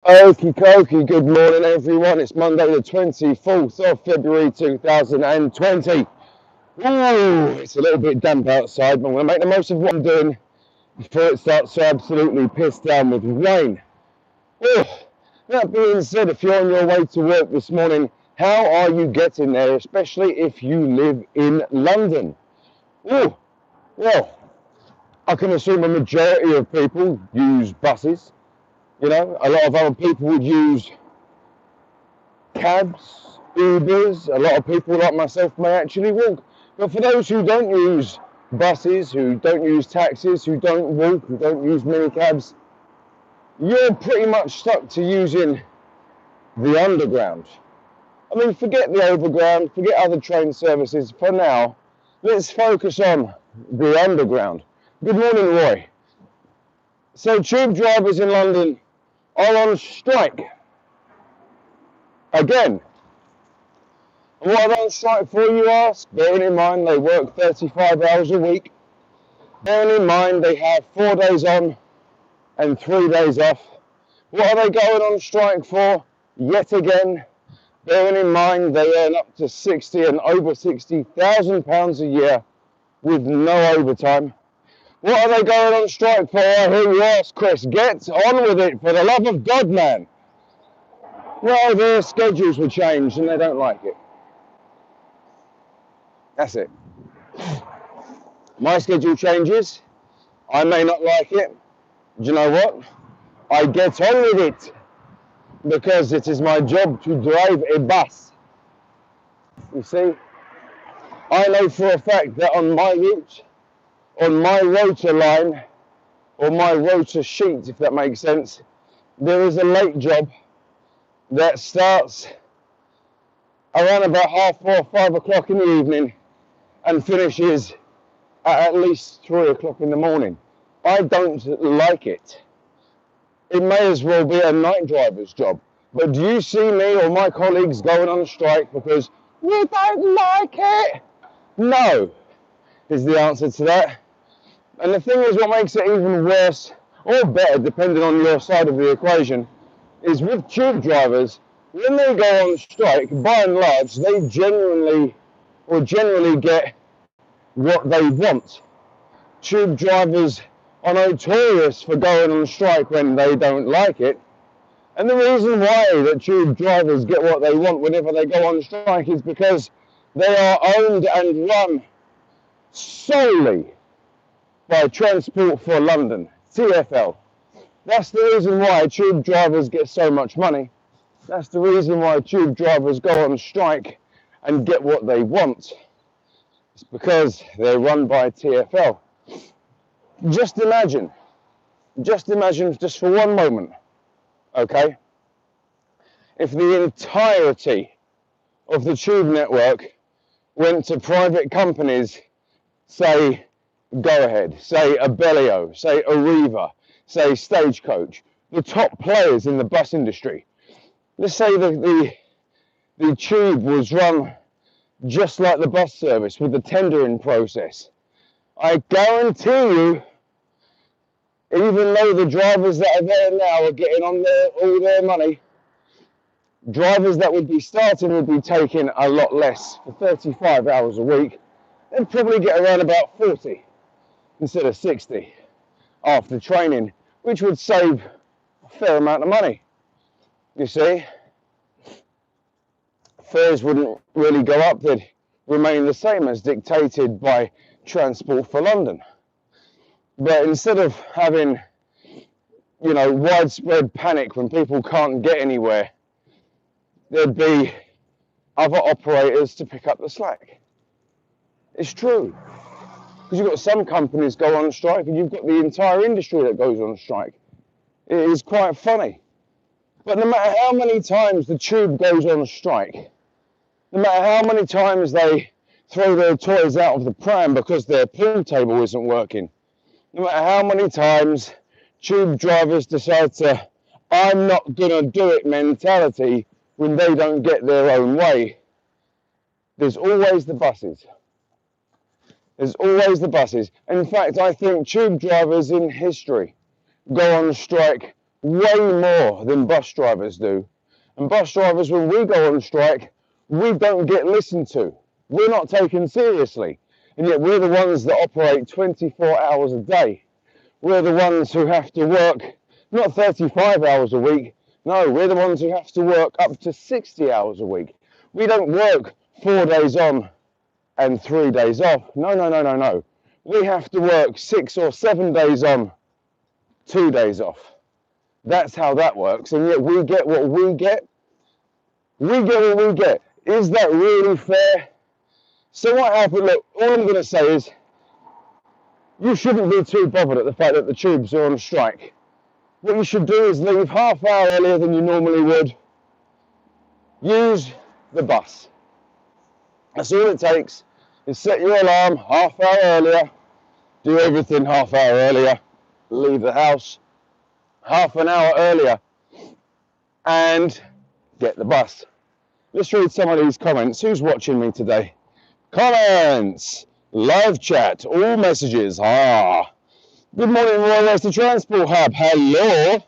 Okie dokie, good morning everyone. It's Monday the 24th of February 2020. Ooh, it's a little bit damp outside, but I'm going to make the most of what I'm doing before it starts to absolutely piss down with rain. Ooh, that being said, if you're on your way to work this morning, how are you getting there, especially if you live in London? Ooh, well, I can assume a majority of people use buses. You know, a lot of other people would use cabs, Ubers. A lot of people like myself may actually walk. But for those who don't use buses, who don't use taxis, who don't walk, who don't use minicabs, you're pretty much stuck to using the underground. I mean, forget the overground, forget other train services. For now, let's focus on the underground. Good morning, Roy. So tube drivers in London are on strike again. And what are they on strike for, you ask? Bearing in mind they work 35 hours a week. Bearing in mind they have 4 days on and 3 days off. What are they going on strike for? Yet again, bearing in mind they earn up to 60 and over £60,000 a year with no overtime. What are they going on strike for? I hear you ask, Chris. Get on with it, for the love of God, man. Well, their schedules were changed and they don't like it. That's it. My schedule changes. I may not like it. Do you know what? I get on with it because it is my job to drive a bus. You see, I know for a fact that on my route, on my rotor line, or my rotor sheet, if that makes sense, there is a late job that starts around about 4:30, 5 o'clock in the evening and finishes at least 3 o'clock in the morning. I don't like it. It may as well be a night driver's job. But do you see me or my colleagues going on strike because we don't like it? No, is the answer to that. And the thing is, what makes it even worse, or better, depending on your side of the equation, is with tube drivers, when they go on strike, by and large, they generally get what they want. Tube drivers are notorious for going on strike when they don't like it. And the reason why that tube drivers get what they want whenever they go on strike is because they are owned and run solely by Transport for London, TfL. That's the reason why tube drivers get so much money. That's the reason why tube drivers go on strike and get what they want. It's because they're run by TfL. Just imagine just for one moment, okay, if the entirety of the tube network went to private companies, say Go Ahead, say Abellio, say Arriva, say Stagecoach, the top players in the bus industry. Let's say the tube was run just like the bus service with the tendering process. I guarantee you, even though the drivers that are there now are getting on all their money, drivers that would be starting would be taking a lot less for 35 hours a week. They'd probably get around about 40 instead of 60 after training, which would save a fair amount of money. You see, fares wouldn't really go up, they'd remain the same as dictated by Transport for London. But instead of having, you know, widespread panic when people can't get anywhere, there'd be other operators to pick up the slack. It's true. Because you've got some companies go on strike and you've got the entire industry that goes on strike. It is quite funny. But no matter how many times the tube goes on strike, no matter how many times they throw their toys out of the pram because their pool table isn't working, no matter how many times tube drivers decide to I'm not gonna do it mentality when they don't get their own way, there's always the buses. There's always the buses. In fact, I think tube drivers in history go on strike way more than bus drivers do. And bus drivers, when we go on strike, we don't get listened to. We're not taken seriously. And yet we're the ones that operate 24 hours a day. We're the ones who have to work not 35 hours a week. No, we're the ones who have to work up to 60 hours a week. We don't work 4 days on and 3 days off. No, no, no, no, no. We have to work 6 or 7 days on, 2 days off. That's how that works. And yet we get what we get. We get what we get. Is that really fair? So what happened? Look, all I'm going to say is you shouldn't be too bothered at the fact that the tubes are on strike. What you should do is leave half hour earlier than you normally would. Use the bus. That's all it takes. Is set your alarm half hour earlier. Do everything half hour earlier. Leave the house half an hour earlier. And get the bus. Let's read some of these comments. Who's watching me today? Comments. Live chat. All messages. Good morning, Royal Western Transport Hub. Hello.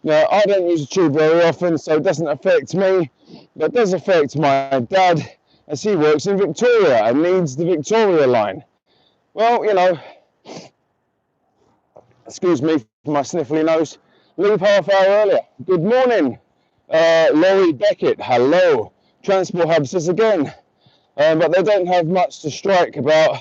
Now, I don't use the tube very often, so it doesn't affect me. But it does affect my dad, as he works in Victoria and needs the Victoria line. Well, you know, excuse me for my sniffly nose. Leave half hour earlier. Good morning, Laurie Beckett. Hello. Transport Hub says again. But they don't have much to strike about.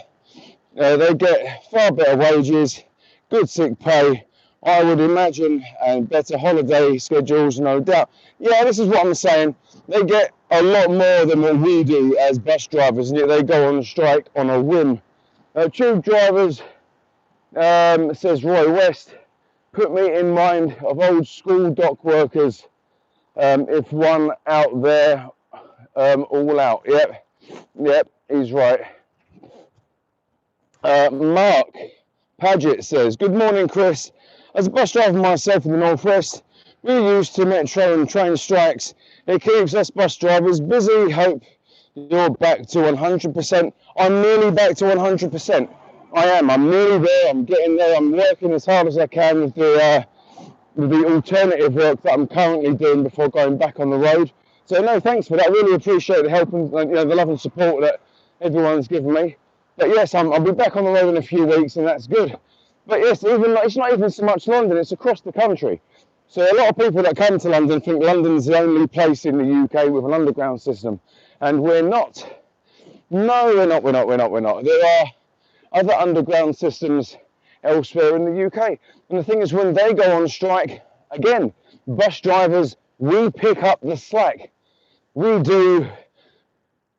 They get far better wages, good sick pay, I would imagine, and better holiday schedules, no doubt. Yeah, this is what I'm saying. They get a lot more than what we do as bus drivers, and yet they go on strike on a whim. Tube drivers, says Roy West, put me in mind of old school dock workers. If one out there, all out. Yep, he's right. Mark Padgett says, good morning, Chris. As a bus driver myself in the Northwest, we're used to metro and train strikes. It keeps us bus drivers busy. Hope you're back to 100%. I'm nearly back to 100%. I am. I'm nearly there. I'm getting there. I'm working as hard as I can with the alternative work that I'm currently doing before going back on the road. So no, thanks for that. I really appreciate the help and the love and support that everyone's given me. But yes, I'll be back on the road in a few weeks, and that's good. But yes, it's not even so much London, it's across the country. So a lot of people that come to London think London's the only place in the UK with an underground system. And we're not. No, we're not. There are other underground systems elsewhere in the UK. And the thing is, when they go on strike, again, bus drivers, we pick up the slack. We do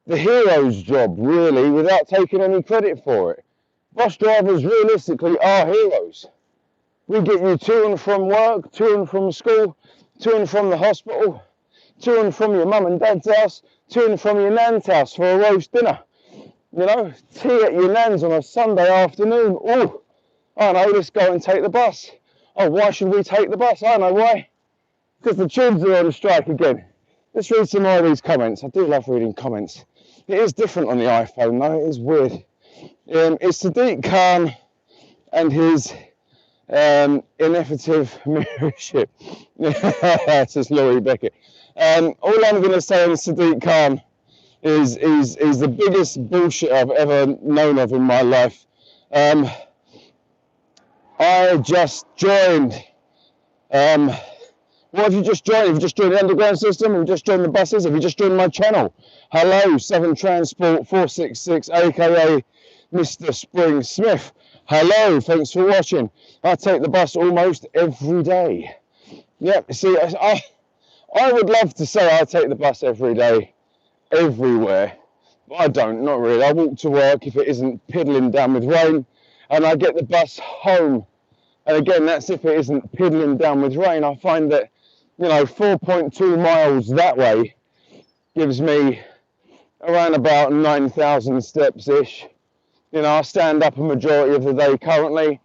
the hero's job, really, without taking any credit for it. Bus drivers realistically are heroes. We get you to and from work, to and from school, to and from the hospital, to and from your mum and dad's house, to and from your nan's house for a roast dinner. You know, tea at your nan's on a Sunday afternoon. Oh, I know, let's go and take the bus. Oh, why should we take the bus? I know why. Because the tubes are on strike again. Let's read some more of these comments. I do love reading comments. It is different on the iPhone though, it is weird. It's Sadiq Khan and his ineffective mirrorship. Says Laurie Beckett. All I'm going to say on Sadiq Khan is the biggest bullshit I've ever known of in my life. I just joined. What have you just joined? Have you just joined the underground system? Have you just joined the buses? Have you just joined my channel? Hello, Southern Transport 466, aka Mr. Spring Smith. Hello, thanks for watching. I take the bus almost every day. Yep, see, I would love to say I take the bus every day, everywhere. But I don't, not really. I walk to work if it isn't piddling down with rain, and I get the bus home. And again, that's if it isn't piddling down with rain. I find that, 4.2 miles that way gives me around about 9,000 steps-ish. I stand up a majority of the day currently.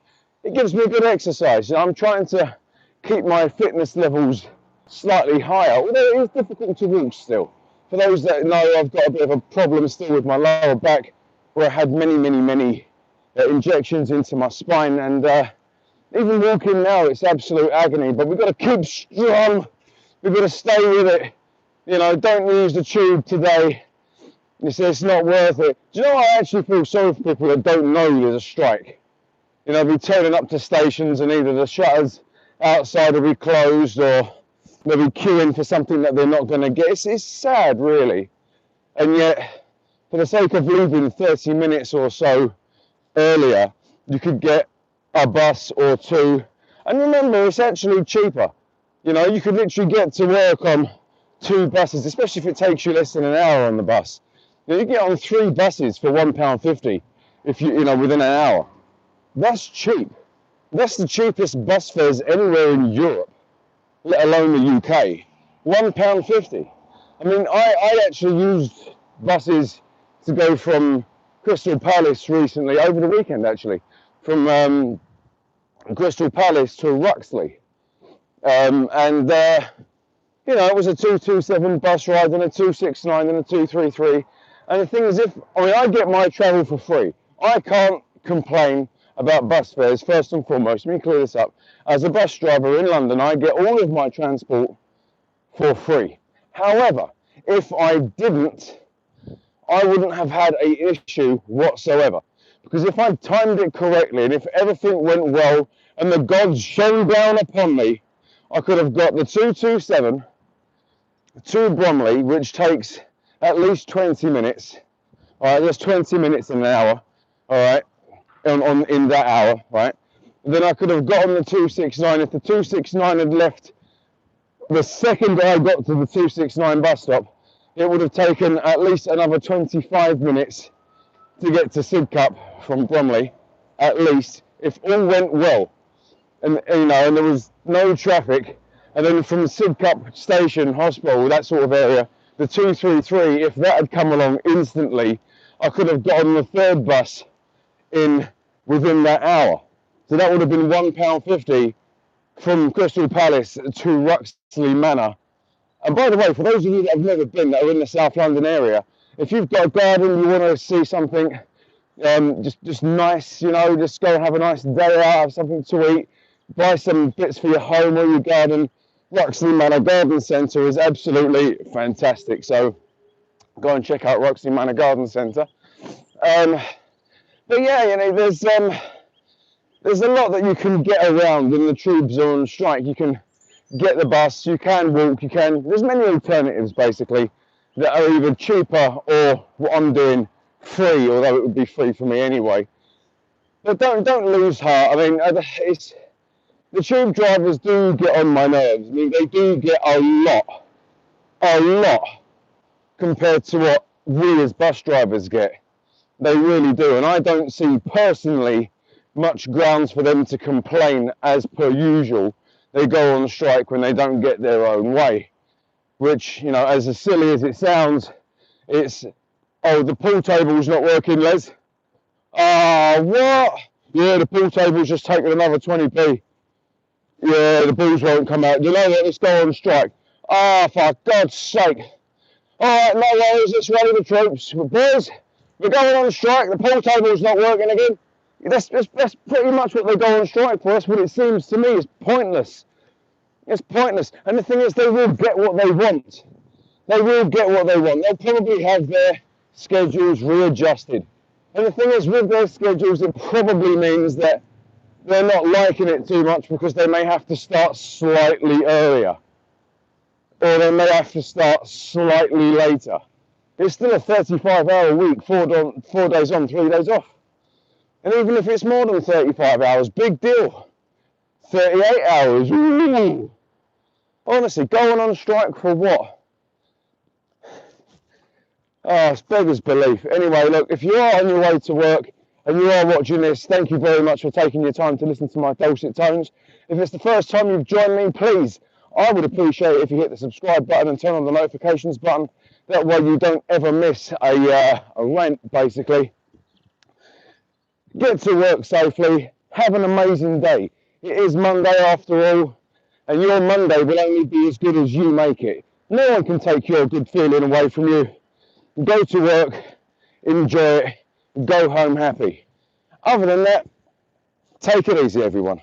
It gives me good exercise. I'm trying to keep my fitness levels slightly higher, although it is difficult to walk still. For those that know, I've got a bit of a problem still with my lower back, where I had many injections into my spine, and Even walking now, it's absolute agony, but we've got to keep strong. We've got to stay with it. You know, don't use the tube today. It's not worth it. Do you know, I actually feel sorry for people that don't know there's a strike. You know, be turning up to stations and either the shutters outside will be closed or they'll be queuing for something that they're not going to get. It's sad, really. And yet, for the sake of leaving 30 minutes or so earlier, you could get a bus or two. And remember, it's actually cheaper. You know, you could literally get to work on 2 buses, especially if it takes you less than an hour on the bus. You know, you get on 3 buses for £1.50 if you know, within an hour. That's cheap. That's the cheapest bus fares anywhere in Europe, let alone the UK. £1.50. I mean, I actually used buses to go from Crystal Palace recently, over the weekend actually, from Crystal Palace to Ruxley. You know, it was a 227 bus ride and a 269 and a 233. And the thing is, I get my travel for free. I can't complain about bus fares, first and foremost. Let me clear this up. As a bus driver in London, I get all of my transport for free. However, if I didn't, I wouldn't have had an issue whatsoever. Because if I timed it correctly and if everything went well and the gods shone down upon me, I could have got the 227 to Bromley, which takes at least 20 minutes. All right, there's 20 minutes in an hour. All right, in that hour, right? Then I could have got on the 269. If the 269 had left the second I got to the 269 bus stop, it would have taken at least another 25 minutes to get to Sidcup from Bromley, at least, if all went well. And you know, and there was no traffic. And then from Sidcup station, hospital, that sort of area, the 233, if that had come along instantly, I could have got on the 3rd bus within that hour. So that would have been £1.50 from Crystal Palace to Ruxley Manor. And by the way, for those of you that have never been, that are in the South London area, if you've got a garden, you want to see something just nice, you know, just go and have a nice day out, have something to eat, buy some bits for your home or your garden, Ruxley Manor Garden Centre is absolutely fantastic. So go and check out Ruxley Manor Garden Centre. But yeah, you know, there's a lot that you can get around when the tubes are on strike. You can get the bus, you can walk, there's many alternatives basically that are either cheaper or what I'm doing free, although it would be free for me anyway. But don't lose heart. I mean, the tube drivers do get on my nerves. I mean, they do get a lot compared to what we as bus drivers get. They really do, and I don't see personally much grounds for them to complain as per usual. They go on strike when they don't get their own way, which, you know, as silly as it sounds, it's, oh, the pool table's not working, Les. Ah, what? Yeah, the pool table's just taken another 20p. Yeah, the balls won't come out. You know what? Let's go on strike. Ah, for God's sake. All right, no worries, let's rally the troops. But boys, we're going on strike. The pool table's not working again. That's pretty much what they go on strike for. That's what it seems to me. It's pointless. It's pointless. And the thing is, they will get what they want. They will get what they want. They'll probably have their schedules readjusted. And the thing is, with their schedules, it probably means that they're not liking it too much because they may have to start slightly earlier. Or they may have to start slightly later. It's still a 35-hour week, 4 days on, 3 days off. And even if it's more than 35 hours, big deal. 38 hours, ooh. Honestly, going on strike for what? Oh, it's beggars belief. Anyway, look, if you are on your way to work and you are watching this, thank you very much for taking your time to listen to my dulcet tones. If it's the first time you've joined me, please, I would appreciate it if you hit the subscribe button and turn on the notifications button. That way you don't ever miss a rant, basically. Get to work safely. Have an amazing day. It is Monday after all, and your Monday will only be as good as you make it. No one can take your good feeling away from you. Go to work, enjoy it, go home happy. Other than that, take it easy, everyone.